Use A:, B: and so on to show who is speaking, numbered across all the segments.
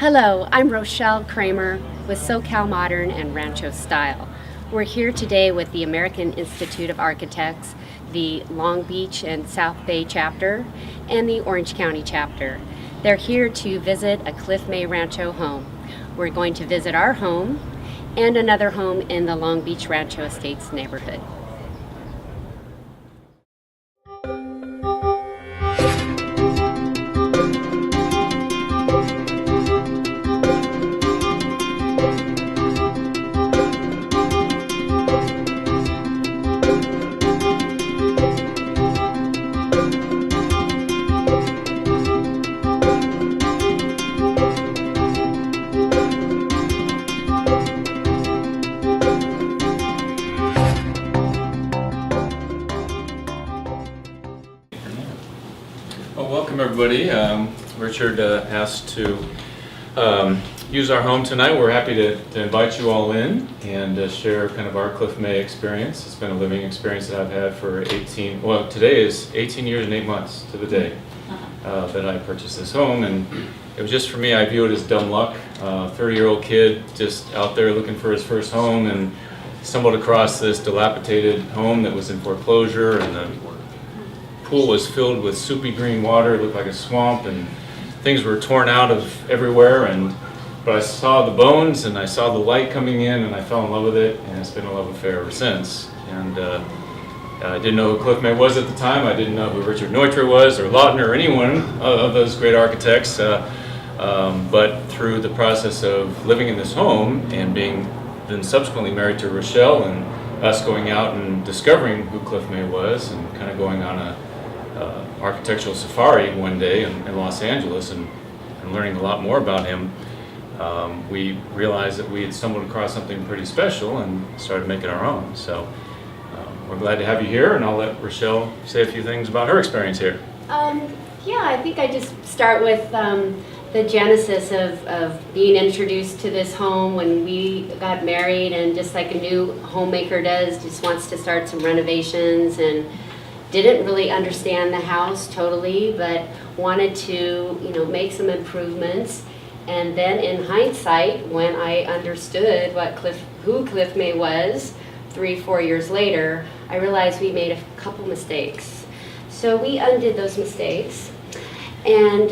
A: Hello, I'm Rochelle Kramer with SoCal Modern and Ranchos Style. We're here today with the American Institute of Architects, the Long Beach and South Bay chapter, and the Orange County chapter. They're here to visit a Cliff May Rancho home. We're going to visit our home and another home in the Long Beach Rancho Estates neighborhood.
B: Well, welcome everybody. Richard asked to use our home tonight. We're happy to invite you all in and share kind of our Cliff May experience. It's been a living experience that I've had for today is 18 years and 8 months to the day that I purchased this home. And it was just, for me, I view it as dumb luck. 30-year-old kid just out there looking for his first home and stumbled across this dilapidated home that was in foreclosure, and the pool was filled with soupy green water. It looked like a swamp, and things were torn out of everywhere. But I saw the bones and I saw the light coming in, and I fell in love with it, and it's been a love affair ever since. And I didn't know who Cliff May was at the time. I didn't know who Richard Neutra was, or Lautner, or anyone of those great architects. But through the process of living in this home and being then subsequently married to Rochelle, and us going out and discovering who Cliff May was, and kind of going on a architectural safari one day in Los Angeles and learning a lot more about him, we realized that we had stumbled across something pretty special and started making our own. So we're glad to have you here, and I'll let Rochelle say a few things about her experience here.
A: Yeah, I think I just start with the genesis of being introduced to this home when we got married, and just like a new homemaker does, just wants to start some renovations, and didn't really understand the house totally, but wanted to, make some improvements. And then in hindsight, when I understood who Cliff May was 3-4 years later, I realized we made a couple mistakes. So we undid those mistakes, and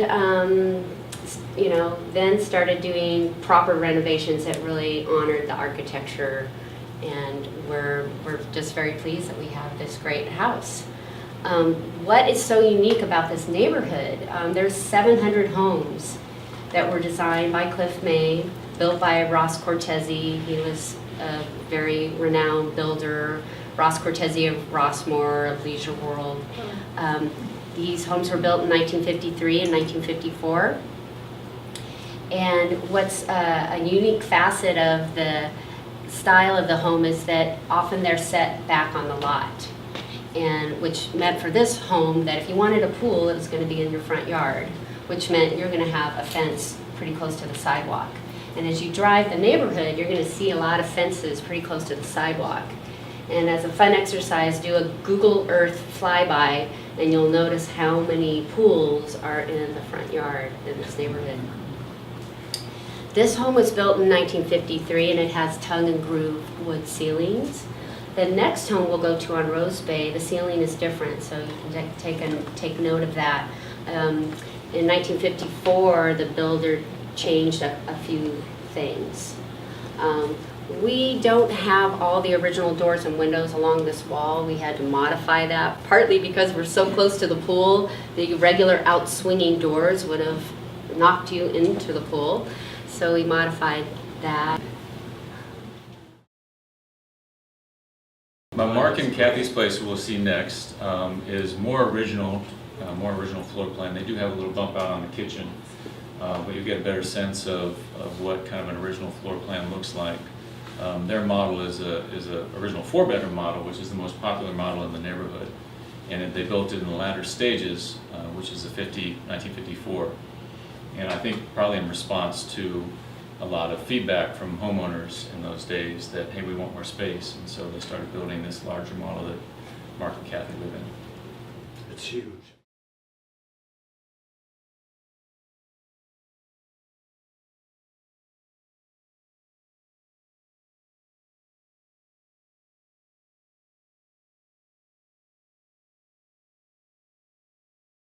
A: then started doing proper renovations that really honored the architecture, and we're just very pleased that we have this great house. What is so unique about this neighborhood? There's 700 homes that were designed by Cliff May, built by Ross Cortese. He was a very renowned builder. Ross Cortese of Rossmore, of Leisure World. These homes were built in 1953 and 1954. And what's a unique facet of the style of the home is that often they're set back on the lot, and which meant for this home that if you wanted a pool, it was going to be in your front yard, which meant you're going to have a fence pretty close to the sidewalk. And as you drive the neighborhood, you're going to see a lot of fences pretty close to the sidewalk. And as a fun exercise, do a Google Earth flyby, and you'll notice how many pools are in the front yard in this neighborhood. This home was built in 1953, and it has tongue and groove wood ceilings. The next home we'll go to on Rose Bay, the ceiling is different, so you can take note of that. In 1954, the builder changed a few things. We don't have all the original doors and windows along this wall. We had to modify that, partly because we're so close to the pool. The regular out-swinging doors would have knocked you into the pool, so we modified that.
B: Mark and Kathy's place, we'll see next, is more original floor plan. They do have a little bump out on the kitchen, but you get a better sense of what kind of an original floor plan looks like. Their model is a original 4-bedroom model, which is the most popular model in the neighborhood, and they built it in the latter stages, which is the 1954. And I think probably in response to a lot of feedback from homeowners in those days that, hey, we want more space, and so they started building this larger model that Mark and Kathy live in.
C: It's huge.